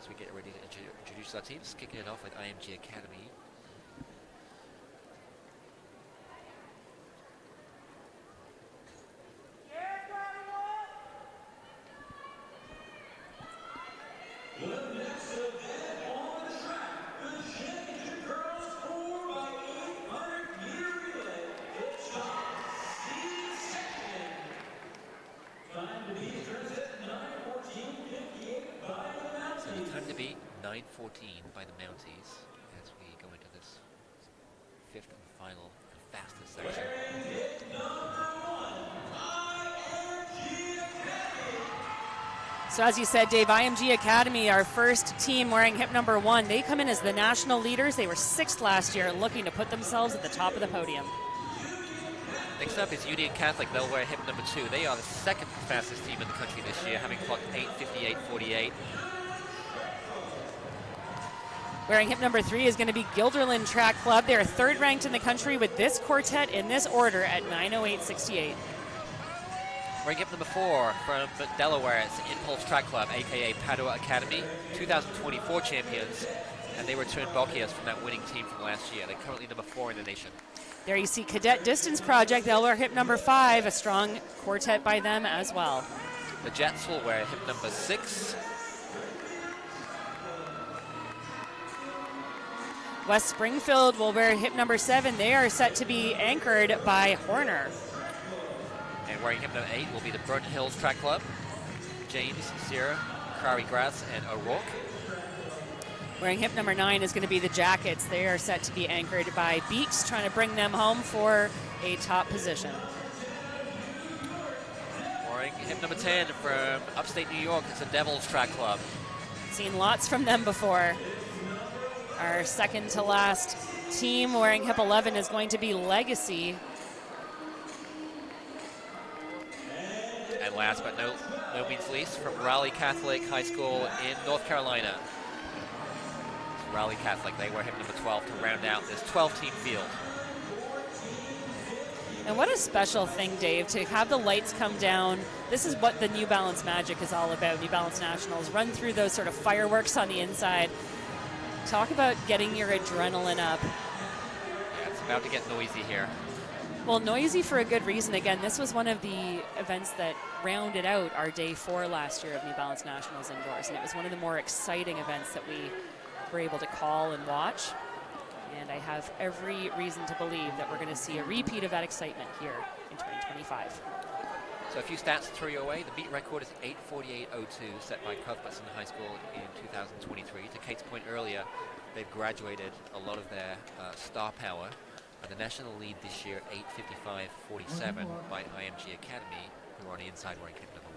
as we get ready to introduce our teams, kicking it off with IMG Academy. Time to beat 9:14 by the Mounties as we go into this fifth and final and fastest section. So as you said, Dave, IMG Academy, our first team wearing hip number 1. They come in as the national leaders. They were 6th last year, looking to put themselves at the top of the podium. Next up is Union Catholic. They'll wear hip number 2. They are the second fastest team in the country this year, having clocked 8:58.48. Wearing hip number 3 is going to be Guilderland Track Club. They are 3rd ranked in the country with this quartet in this order at 9:08.68. Wearing hip number 4 from Delaware, it's Impulse Track Club, aka Padua Academy, 2024 champions, and they returned bulkiest from that winning team from last year. They're currently number 4 in the nation. There you see Cadet Distance Project. They'll wear hip number 5, a strong quartet by them as well. The Jets will wear hip number 6. West Springfield will wear hip number 7. They are set to be anchored by Horner. And wearing hip number 8 will be the Burnt Hills Track Club, James, Sierra, Prairie Grass, and O'Rourke. Wearing hip number 9 is going to be the Jackets. They are set to be anchored by Beeks, trying to bring them home for a top position. Wearing hip number 10 from upstate New York, it's the Devils Track Club. Seen lots from them before. Our second to last team wearing hip 11 is going to be Legacy. And last but no means least, from Raleigh Catholic High School in North Carolina. It's Raleigh Catholic, they wear hip number 12 to round out this 12-team field. And what a special thing, Dave, to have the lights come down. This is what the New Balance magic is all about. New Balance Nationals, run through those sort of fireworks on the inside. Talk about getting your adrenaline up. Yeah, it's about to get noisy here. Well, noisy for a good reason. Again, this was one of the events that rounded out our day 4 last year of New Balance Nationals indoors, and it was one of the more exciting events that we were able to call and watch. And I have every reason to believe that we're going to see a repeat of that excitement here in 2025. So a few stats to throw your way. The beat record is 8:48.02, set by Cuthbertson High School in 2023. To Kate's point earlier, they've graduated a lot of their star power. The national lead this year, 8:55.47 by IMG Academy, who are on the inside wearing hip number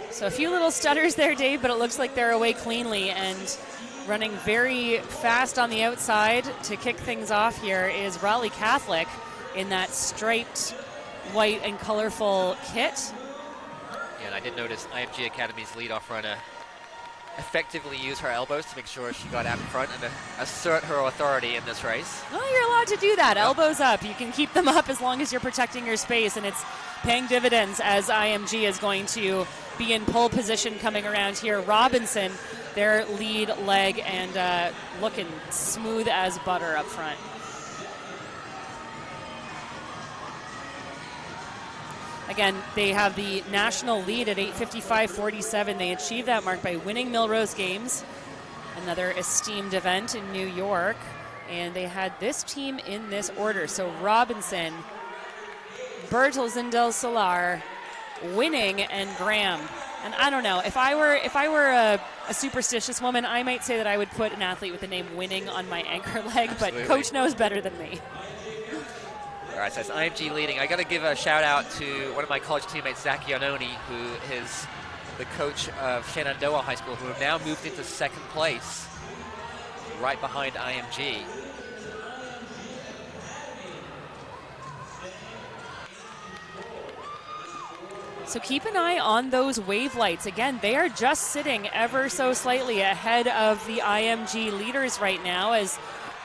1. So a few little stutters there, Dave, but it looks like they're away cleanly, and running very fast on the outside to kick things off here is Raleigh Catholic in that striped white and colorful kit. Yeah, and I did notice IMG Academy's leadoff runner effectively use her elbows to make sure she got out in front and to assert her authority in this race. Well, you're allowed to do that. Yep. Elbows up. You can keep them up as long as you're protecting your space, and it's paying dividends as IMG is going to be in pole position coming around here. Robinson, their lead leg, and looking smooth as butter up front. Again, they have the national lead at 8:55.47. They achieved that mark by winning Millrose Games, another esteemed event in New York. And they had this team in this order. So Robinson, Bertels Del Solar, Winning, and Graham. And I don't know, if I were a superstitious woman, I might say that I would put an athlete with the name Winning on my anchor leg, Absolutely. But Coach knows better than me. All right, so it's IMG leading. I got to give a shout out to one of my college teammates, Zach Iannone, who is the coach of Shenandoah High School, who have now moved into second place, right behind IMG. So keep an eye on those wave lights. Again, they are just sitting ever so slightly ahead of the IMG leaders right now as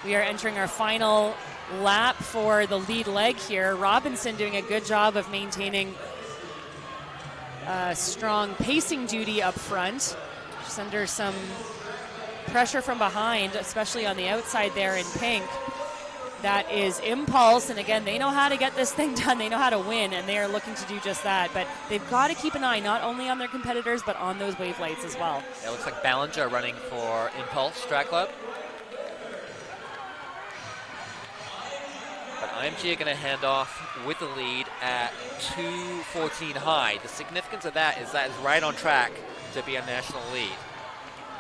we are entering our final lap for the lead leg here. Robinson doing a good job of maintaining strong pacing duty up front. She's under some pressure from behind, especially on the outside there in pink. That is Impulse, and again, they know how to get this thing done. They know how to win, and they are looking to do just that. But they've got to keep an eye not only on their competitors, but on those wave lights as well. It looks like Ballinger running for Impulse Track Club. But IMG are going to hand off with the lead at 2:14 high. The significance of that is right on track to be a national lead.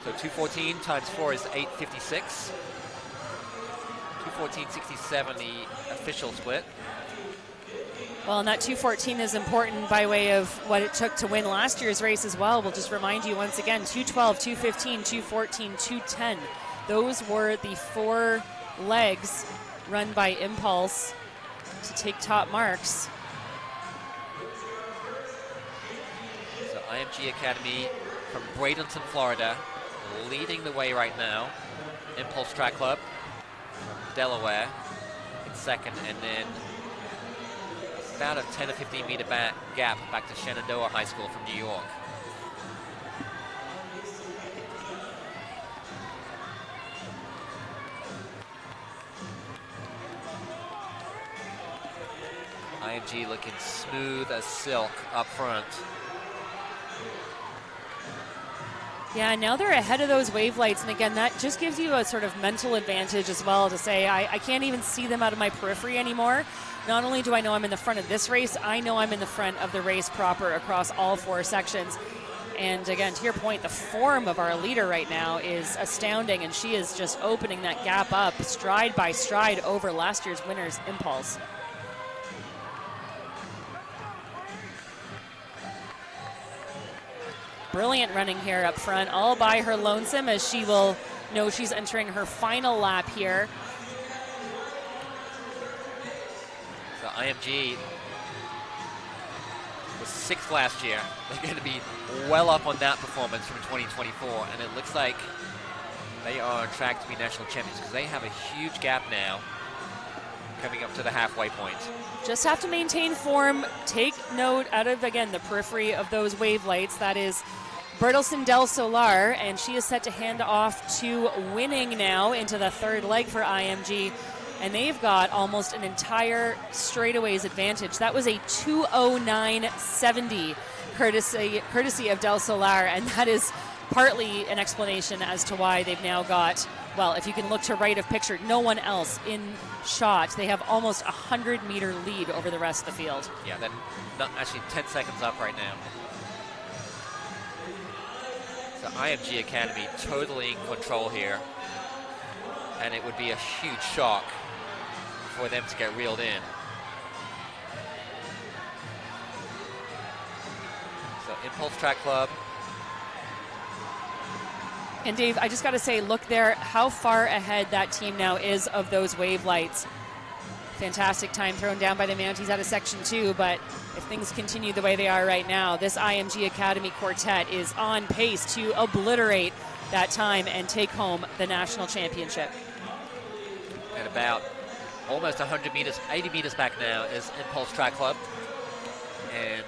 So 2:14 times 4 is 8:56. 2:14.67 the official split. Well, and that 2:14 is important by way of what it took to win last year's race as well. We'll just remind you once again, 2:12, 2:15, 2:14, 2:10. Those were the 4 legs run by Impulse to take top marks. So IMG Academy from Bradenton, Florida, leading the way right now. Impulse Track Club from Delaware in second, and then about a 10 or 15 meter gap back to Shenandoah High School from New York. IMG looking smooth as silk up front. Yeah, now they're ahead of those wave lights, and again, that just gives you a sort of mental advantage as well to say, I can't even see them out of my periphery anymore. Not only do I know I'm in the front of this race, I know I'm in the front of the race proper across all 4 sections. And again, to your point, the form of our leader right now is astounding, and she is just opening that gap up stride by stride over last year's winner's Impulse. Brilliant running here up front, all by her lonesome, as she will know she's entering her final lap here. So IMG was 6th last year. They're going to be well up on that performance from 2024, and it looks like they are on track to be national champions because they have a huge gap now coming up to the halfway point. Just have to maintain form. Take note out of, again, the periphery of those wave lights. That is Bertelsen del Solar, and she is set to hand off to Winning now into the 3rd leg for IMG, and they've got almost an entire straightaways advantage. That was a 2:09.70 courtesy of del Solar, and that is partly an explanation as to why they've now got, well, if you can look to right of picture, no one else in shot. They have almost a 100-meter lead over the rest of the field. Yeah, then not actually 10 seconds up right now. So IMG Academy totally in control here, and it would be a huge shock for them to get reeled in. So Impulse Track Club. And Dave, I just got to say, look there, how far ahead that team now is of those wave lights. Fantastic time thrown down by the Mounties out of Section 2, but if things continue the way they are right now, this IMG Academy quartet is on pace to obliterate that time and take home the national championship. And about almost 100 meters, 80 meters back now is Impulse Track Club, and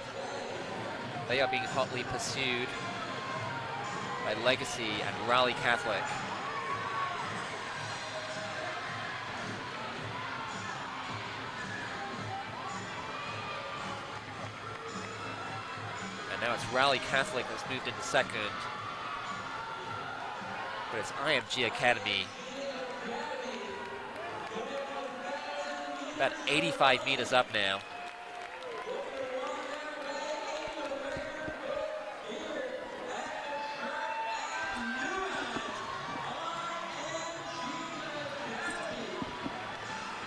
they are being hotly pursued by Legacy and Raleigh Catholic. And now it's Raleigh Catholic that's moved into second, but it's IMG Academy about 85 meters up now.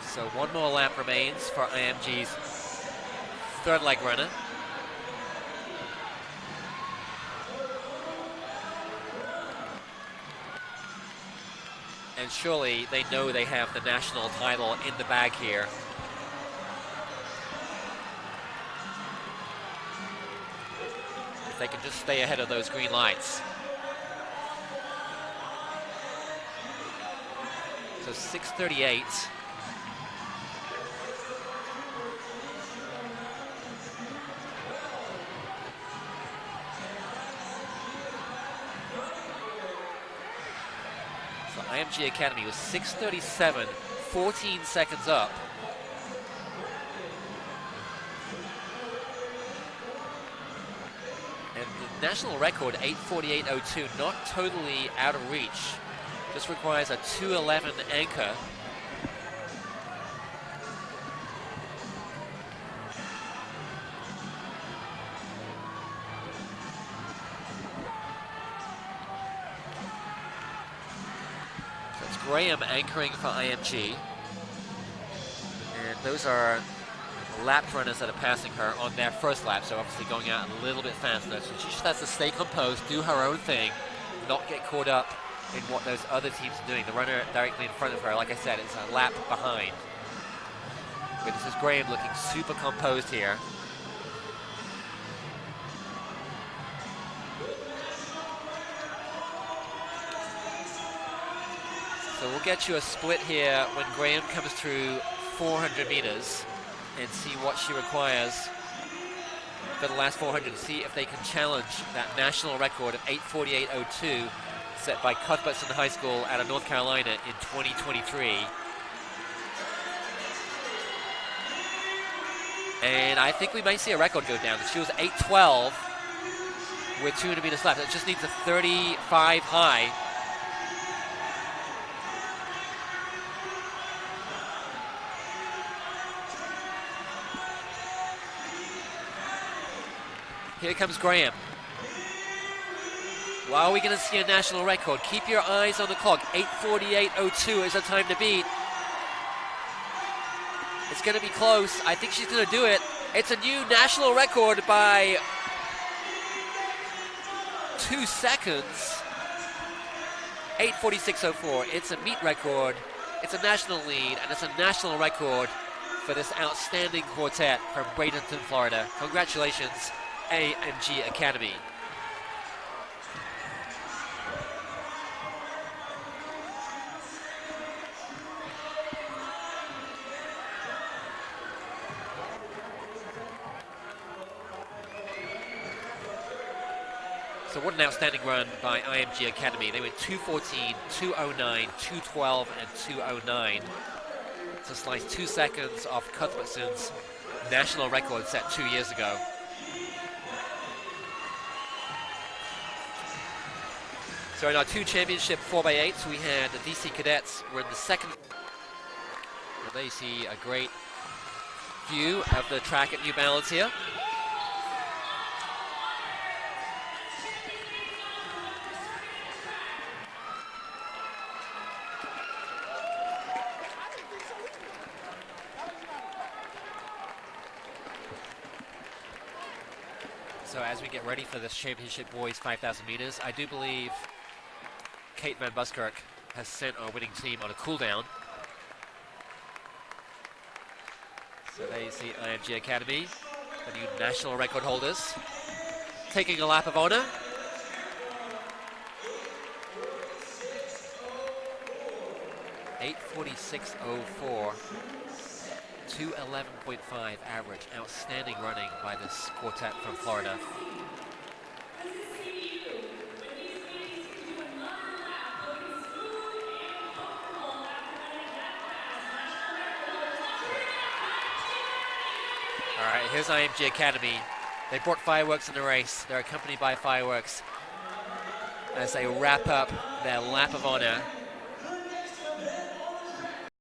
So 1 more lap remains for IMG's 3rd leg runner. And surely they know they have the national title in the bag here. If they can just stay ahead of those green lights. So 6:38. IMG Academy was 6:37, 14 seconds up. And the national record, 8:48.02, not totally out of reach. Just requires a 2:11 anchor. So it's Graham anchoring for IMG. And those are lap runners that are passing her on their first lap, so obviously going out a little bit faster. So she just has to stay composed, do her own thing, not get caught up in what those other teams are doing. The runner directly in front of her, like I said, is a lap behind. But this is Graham looking super composed here. So we'll get you a split here when Graham comes through 400 meters and see what she requires for the last 400, see if they can challenge that national record of 8:48.02 set by Cuthbertson High School out of North Carolina in 2023. And I think we might see a record go down. She was 8:12 with 200 meters left. It just needs a 35 high. Here comes Graham. Well, are we going to see a national record? Keep your eyes on the clock. 8:48.02 is the time to beat. It's going to be close. I think she's going to do it. It's a new national record by 2 seconds. 8:46.04. It's a meet record. It's a national lead, and it's a national record for this outstanding quartet from Bradenton, Florida. Congratulations, IMG Academy. So what an outstanding run by IMG Academy. They went 2:14, 2:09, 2:12, and 2:09 to slice 2 seconds off Cuthbertson's national record set 2 years ago. So in our 2 championship 4x8s, we had the DC Cadets were in the second. Well, there you see a great view of the track at New Balance here. So as we get ready for this championship boys 5,000 meters, I do believe Kate Van Buskirk has sent our winning team on a cool down. So there you see IMG Academy, the new national record holders, taking a lap of honor. (8:46.04), 2:11.5 average. Outstanding running by this quartet from Florida. All right, here's IMG Academy. They brought fireworks in the race. They're accompanied by fireworks as they wrap up their lap of honor.